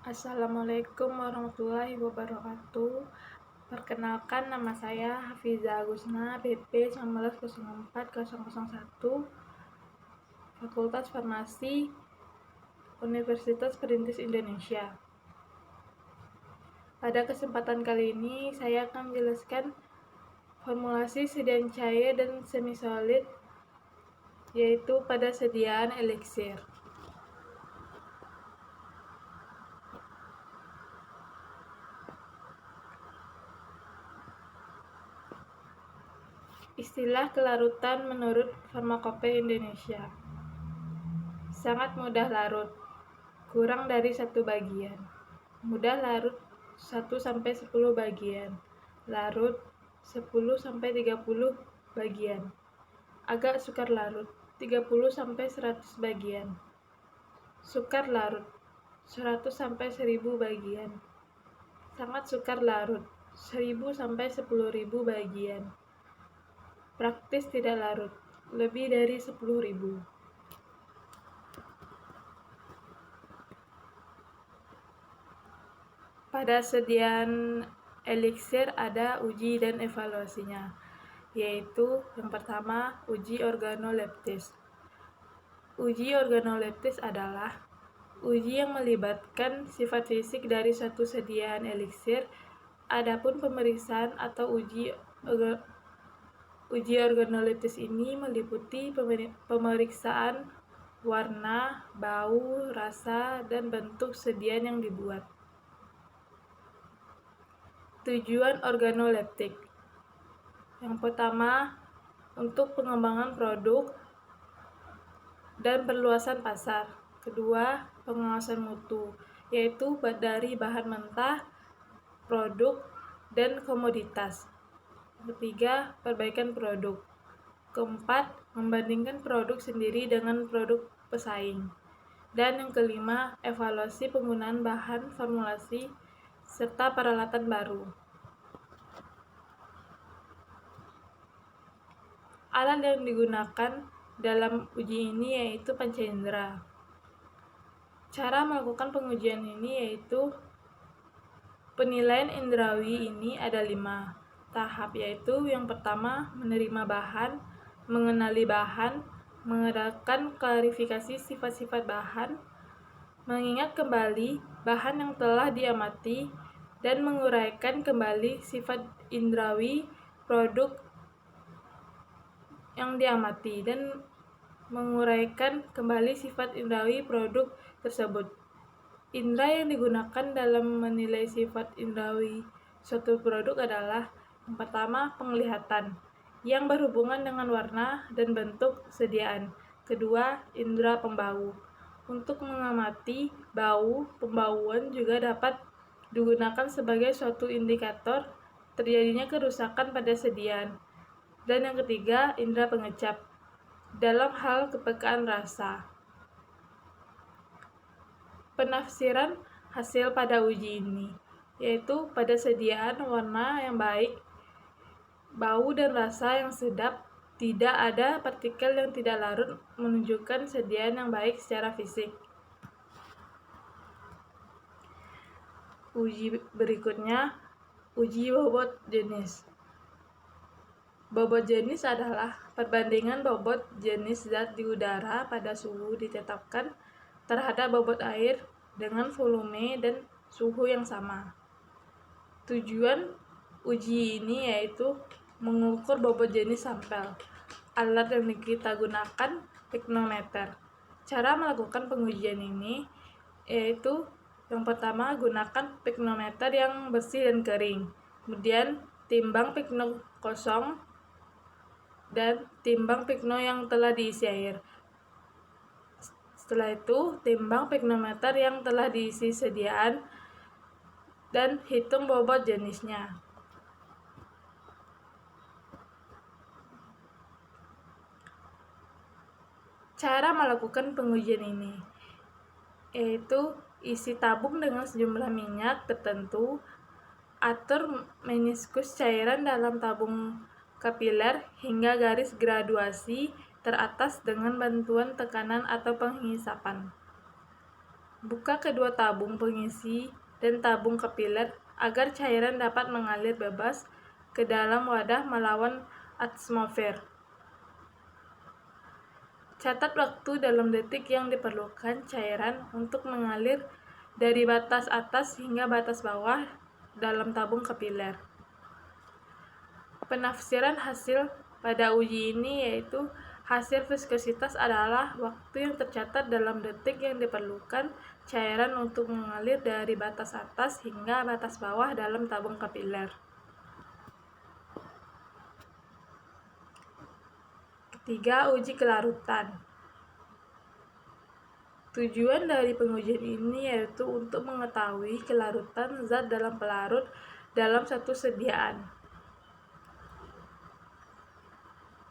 Assalamualaikum warahmatullahi wabarakatuh. Perkenalkan, nama saya Hafiza Agusna, BP 1904-001, Fakultas Farmasi, Universitas Perintis Indonesia. Pada kesempatan kali ini, saya akan menjelaskan formulasi sediaan cair dan semi-solid, yaitu pada sediaan eliksir. Istilah kelarutan menurut Farmakope Indonesia. Sangat mudah larut, kurang dari 1 bagian. Mudah larut 1-10 bagian. Larut 10-30 bagian. Agak sukar larut 30-100 bagian. Sukar larut 100-1000 bagian. Sangat sukar larut 1000-10.000 bagian. Praktis tidak larut lebih dari 10.000. Pada sediaan eliksir ada uji dan evaluasinya, yaitu yang pertama, uji organoleptis. Uji organoleptis adalah uji yang melibatkan sifat fisik dari suatu sediaan eliksir. Adapun pemeriksaan atau uji organoleptis ini meliputi pemeriksaan warna, bau, rasa, dan bentuk sediaan yang dibuat. Tujuan organoleptik. Yang pertama, untuk pengembangan produk dan perluasan pasar. Kedua, pengawasan mutu, yaitu dari bahan mentah, produk, dan komoditas. Ketiga, perbaikan produk. Keempat, membandingkan produk sendiri dengan produk pesaing. Dan yang kelima, evaluasi penggunaan bahan formulasi serta peralatan baru. Alat yang digunakan dalam uji ini yaitu panca indera. Cara melakukan pengujian ini yaitu penilaian indrawi ini ada 5 tahap, yaitu yang pertama, menerima bahan, mengenali bahan, mengadakan klarifikasi sifat-sifat bahan, mengingat kembali bahan yang telah diamati, dan menguraikan kembali sifat indrawi produk yang diamati, dan menguraikan kembali sifat indrawi produk tersebut. Indra yang digunakan dalam menilai sifat indrawi suatu produk adalah yang pertama, penglihatan, yang berhubungan dengan warna dan bentuk sediaan. Kedua, indra pembau. Untuk mengamati bau, pembauan juga dapat digunakan sebagai suatu indikator terjadinya kerusakan pada sediaan. Dan yang ketiga, indra pengecap, dalam hal kepekaan rasa. Penafsiran hasil pada uji ini, yaitu pada sediaan warna yang baik, bau dan rasa yang sedap, tidak ada partikel yang tidak larut, menunjukkan sediaan yang baik secara fisik. Uji berikutnya, uji bobot jenis. Bobot jenis adalah perbandingan bobot jenis zat di udara pada suhu ditetapkan terhadap bobot air dengan volume dan suhu yang sama. Tujuan uji ini yaitu mengukur bobot jenis sampel. Alat yang kita gunakan piknometer. Cara melakukan pengujian ini yaitu yang pertama, gunakan piknometer yang bersih dan kering. Kemudian timbang pikno kosong dan timbang pikno yang telah diisi air. Setelah itu, timbang piknometer yang telah diisi sediaan dan hitung bobot jenisnya. Cara melakukan pengujian ini yaitu isi tabung dengan sejumlah minyak tertentu, atur meniskus cairan dalam tabung kapiler hingga garis graduasi teratas dengan bantuan tekanan atau penghisapan. Buka kedua tabung pengisi dan tabung kapiler agar cairan dapat mengalir bebas ke dalam wadah melawan atmosfer. Catat waktu dalam detik yang diperlukan cairan untuk mengalir dari batas atas hingga batas bawah dalam tabung kapiler. Penafsiran hasil pada uji ini yaitu hasil viskositas adalah waktu yang tercatat dalam detik yang diperlukan cairan untuk mengalir dari batas atas hingga batas bawah dalam tabung kapiler. Ketiga, uji kelarutan. Tujuan dari pengujian ini yaitu untuk mengetahui kelarutan zat dalam pelarut dalam satu sediaan.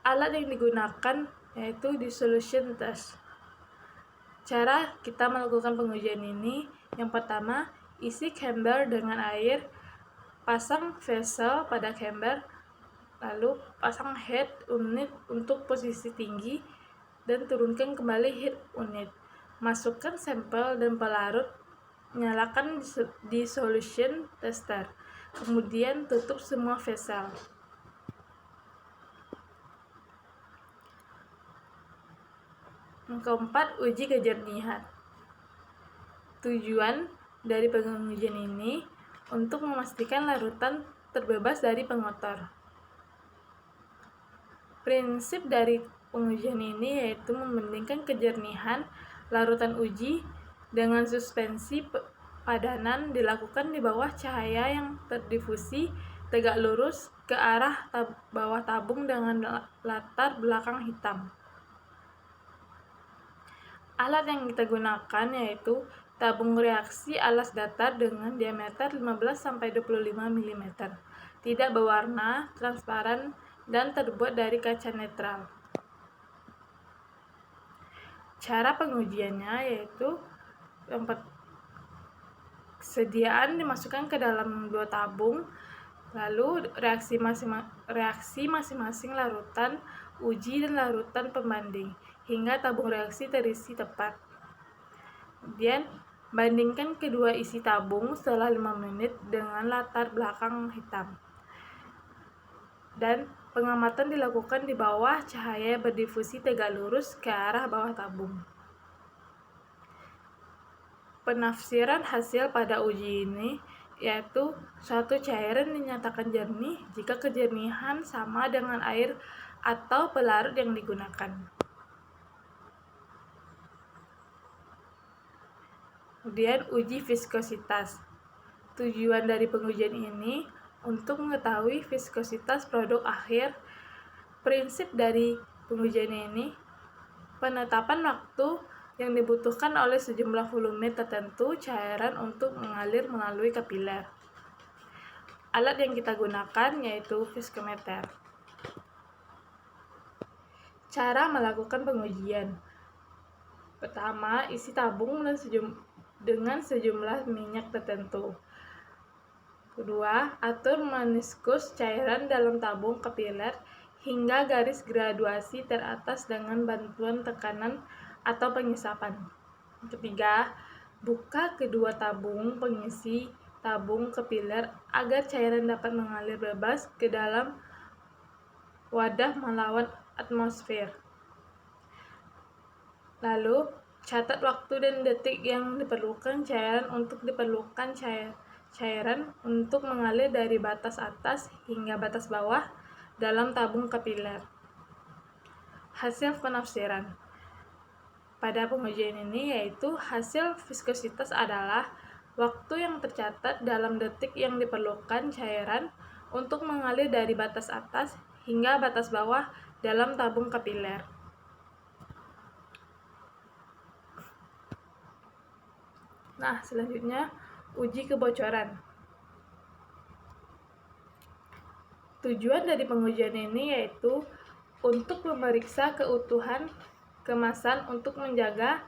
Alat yang digunakan yaitu dissolution test. Cara kita melakukan pengujian ini, yang pertama, isi chamber dengan air, pasang vessel pada chamber, lalu pasang head unit untuk posisi tinggi, dan turunkan kembali head unit. Masukkan sampel dan pelarut, nyalakan dissolution tester, kemudian tutup semua vessel. Yang keempat, uji kejernihan. Tujuan dari pengujian ini untuk memastikan larutan terbebas dari pengotor. Prinsip dari pengujian ini yaitu membandingkan kejernihan larutan uji dengan suspensi padanan dilakukan di bawah cahaya yang terdifusi tegak lurus ke arah bawah tabung dengan latar belakang hitam. Alat yang kita gunakan yaitu tabung reaksi alas datar dengan diameter 15-25 mm, tidak berwarna, transparan, dan terbuat dari kaca netral. Cara pengujiannya yaitu sediaan dimasukkan ke dalam dua tabung, lalu reaksi masing-masing larutan uji dan larutan pembanding hingga tabung reaksi terisi tepat. Kemudian bandingkan kedua isi tabung setelah 5 menit dengan latar belakang hitam. Dan pengamatan dilakukan di bawah cahaya berdifusi tegak lurus ke arah bawah tabung. Penafsiran hasil pada uji ini yaitu suatu cairan dinyatakan jernih jika kejernihan sama dengan air atau pelarut yang digunakan. Kemudian uji viskositas. Tujuan dari pengujian ini untuk mengetahui viskositas produk akhir. Prinsip dari pengujian ini, penetapan waktu yang dibutuhkan oleh sejumlah volume tertentu cairan untuk mengalir melalui kapiler. Alat yang kita gunakan yaitu viskometer. Cara melakukan pengujian. Pertama, isi tabung dengan sejumlah minyak tertentu. Kedua, atur meniskus cairan dalam tabung kapiler hingga garis graduasi teratas dengan bantuan tekanan atau pengisapan. Ketiga, buka kedua tabung pengisi tabung kapiler agar cairan dapat mengalir bebas ke dalam wadah melawan atmosfer. Lalu, catat waktu dan detik yang diperlukan cairan untuk mengalir dari batas atas hingga batas bawah dalam tabung kapiler. Hasil penafsiran pada pengujian ini yaitu hasil viskositas adalah waktu yang tercatat dalam detik yang diperlukan cairan untuk mengalir dari batas atas hingga batas bawah dalam tabung kapiler. Nah, selanjutnya uji kebocoran. Tujuan dari pengujian ini yaitu untuk memeriksa keutuhan kemasan untuk menjaga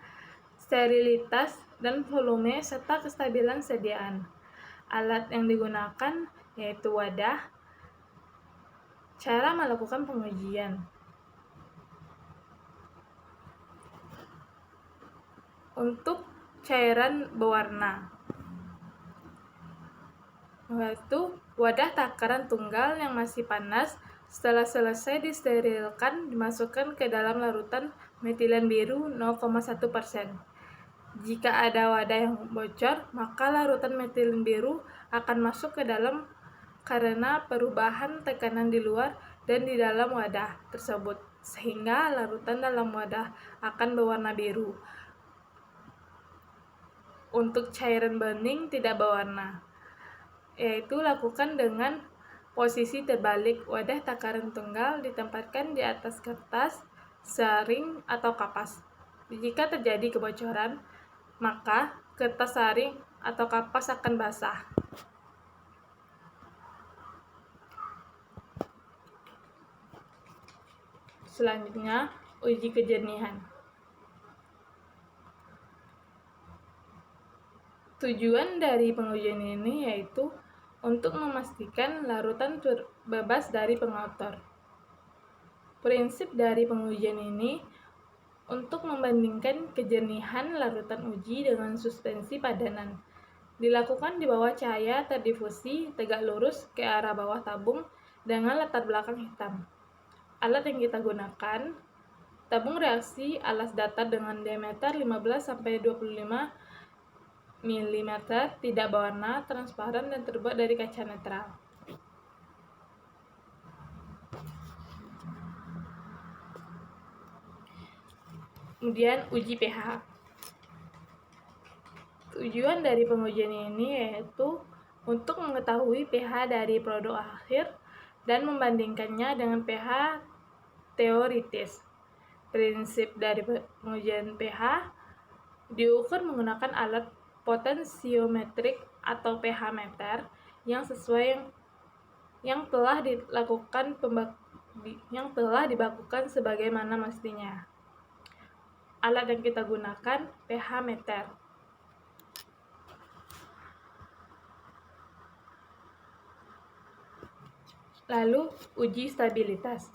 sterilitas dan volume serta kestabilan sediaan. Alat yang digunakan yaitu wadah. Cara melakukan pengujian. Untuk cairan berwarna, yaitu wadah takaran tunggal yang masih panas setelah selesai disterilkan dimasukkan ke dalam larutan metilen biru 0,1%. Jika ada wadah yang bocor, maka larutan metilen biru akan masuk ke dalam karena perubahan tekanan di luar dan di dalam wadah tersebut, sehingga larutan dalam wadah akan berwarna biru. Untuk cairan bening tidak berwarna, yaitu lakukan dengan posisi terbalik. Wadah takaran tunggal ditempatkan di atas kertas, saring, atau kapas. Jika terjadi kebocoran, maka kertas, saring, atau kapas akan basah. Selanjutnya, uji kejernihan. Tujuan dari pengujian ini yaitu untuk memastikan larutan bebas dari pengotor. Prinsip dari pengujian ini untuk membandingkan kejernihan larutan uji dengan suspensi padanan. Dilakukan di bawah cahaya terdifusi tegak lurus ke arah bawah tabung dengan latar belakang hitam. Alat yang kita gunakan, tabung reaksi alas datar dengan diameter 15-25 mm, tidak berwarna, transparan, dan terbuat dari kaca netral. Kemudian uji pH. Tujuan dari pengujian ini yaitu untuk mengetahui pH dari produk akhir dan membandingkannya dengan pH teoritis. Prinsip dari pengujian pH diukur menggunakan alat potensiometrik atau pH meter yang sesuai yang telah dibakukan sebagaimana mestinya. Alat yang kita gunakan pH meter. Lalu uji stabilitas.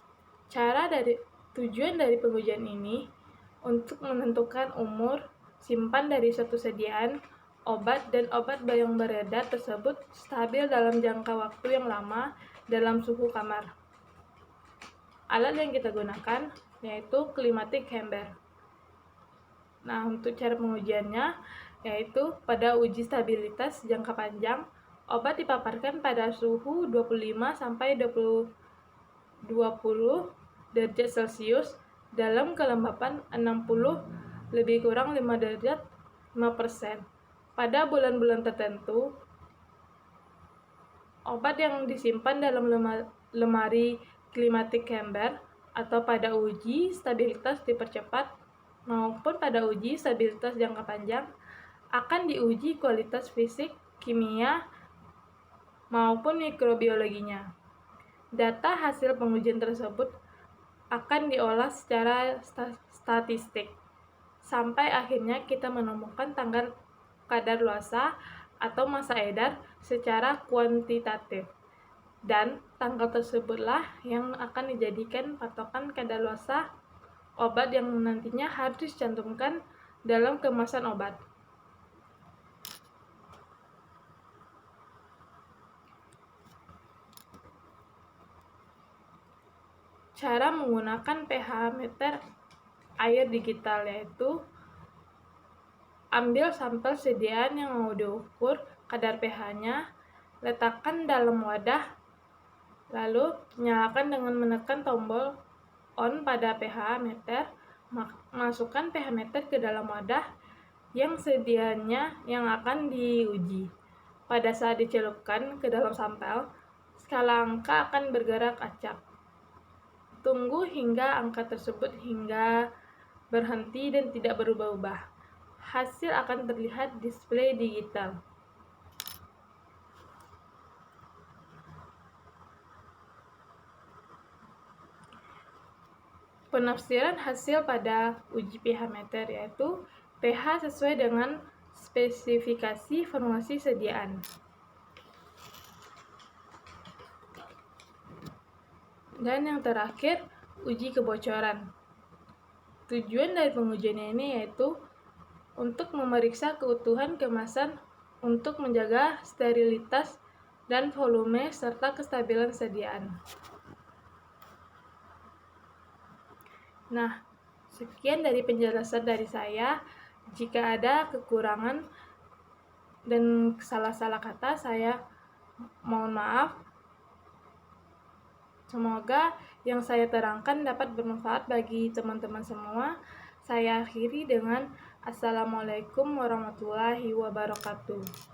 Tujuan dari pengujian ini untuk menentukan umur simpan dari suatu sediaan obat dan obat yang beredar tersebut stabil dalam jangka waktu yang lama dalam suhu kamar. Alat yang kita gunakan yaitu climatic chamber. Nah, untuk cara pengujiannya yaitu pada uji stabilitas jangka panjang, obat dipaparkan pada suhu 25-20 derajat Celcius dalam kelembapan 60 lebih kurang 5 derajat 5%. Pada bulan-bulan tertentu, obat yang disimpan dalam lemari climatic chamber atau pada uji stabilitas dipercepat maupun pada uji stabilitas jangka panjang akan diuji kualitas fisik, kimia, maupun mikrobiologinya. Data hasil pengujian tersebut akan diolah secara statistik sampai akhirnya kita menemukan tanggal kadaluarsa atau masa edar secara kuantitatif, dan tanggal tersebutlah yang akan dijadikan patokan kadaluarsa obat yang nantinya harus dicantumkan dalam kemasan obat. Cara menggunakan pH meter air digital yaitu ambil sampel sediaan yang mau diukur kadar pH-nya, letakkan dalam wadah, lalu nyalakan dengan menekan tombol on pada pH meter, masukkan pH meter ke dalam wadah yang sedianya yang akan diuji. Pada saat dicelupkan ke dalam sampel, skala angka akan bergerak acak. Tunggu hingga angka tersebut hingga berhenti dan tidak berubah-ubah. Hasil akan terlihat display digital. Penafsiran hasil pada uji pH meter yaitu pH sesuai dengan spesifikasi formulasi sediaan. Dan yang terakhir, uji kebocoran. Tujuan dari pengujian ini yaitu untuk memeriksa keutuhan kemasan untuk menjaga sterilitas dan volume serta kestabilan sediaan. Nah, sekian dari penjelasan dari saya. Jika ada kekurangan dan salah-salah kata, saya mohon maaf. Semoga yang saya terangkan dapat bermanfaat bagi teman-teman semua. Saya akhiri dengan Assalamualaikum warahmatullahi wabarakatuh.